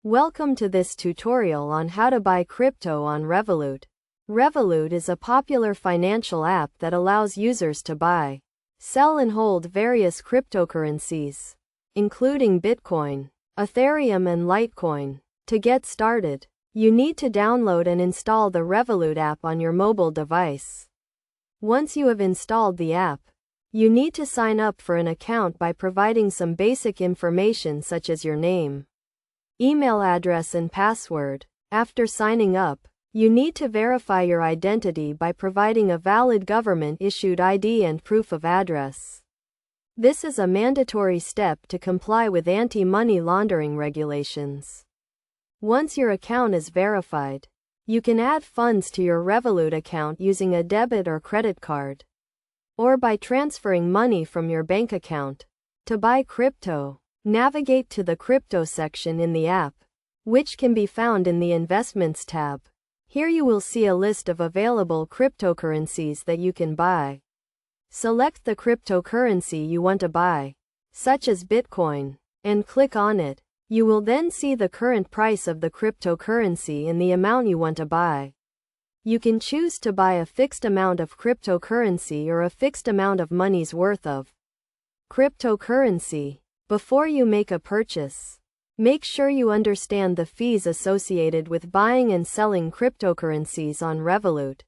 Welcome to this tutorial on how to buy crypto on Revolut. Revolut is a popular financial app that allows users to buy, sell and hold various cryptocurrencies, including Bitcoin, Ethereum and Litecoin. To get started, you need to download and install the Revolut app on your mobile device. Once you have installed the app, you need to sign up for an account by providing some basic information such as your name, email address and password. After signing up, you need to verify your identity by providing a valid government-issued ID and proof of address. This is a mandatory step to comply with anti-money laundering regulations. Once your account is verified, you can add funds to your Revolut account using a debit or credit card, or by transferring money from your bank account. To buy crypto, navigate to the crypto section in the app, which can be found in the Investments tab. Here you will see a list of available cryptocurrencies that you can buy. Select the cryptocurrency you want to buy, such as Bitcoin, and click on it. You will then see the current price of the cryptocurrency and the amount you want to buy. You can choose to buy a fixed amount of cryptocurrency or a fixed amount of money's worth of cryptocurrency. Before you make a purchase, make sure you understand the fees associated with buying and selling cryptocurrencies on Revolut.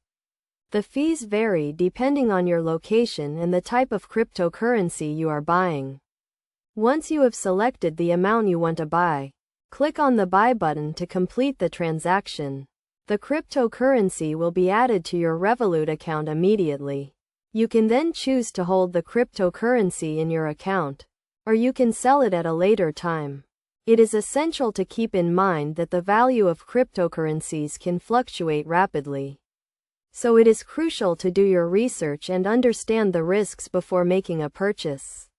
The fees vary depending on your location and the type of cryptocurrency you are buying. Once you have selected the amount you want to buy, click on the Buy button to complete the transaction. The cryptocurrency will be added to your Revolut account immediately. You can then choose to hold the cryptocurrency in your account, or you can sell it at a later time. It is essential to keep in mind that the value of cryptocurrencies can fluctuate rapidly. So it is crucial to do your research and understand the risks before making a purchase.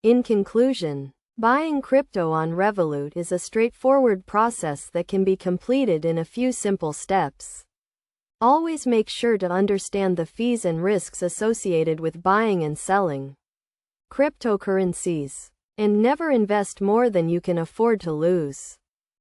In conclusion, buying crypto on Revolut is a straightforward process that can be completed in a few simple steps. Always make sure to understand the fees and risks associated with buying and selling cryptocurrencies, and never invest more than you can afford to lose.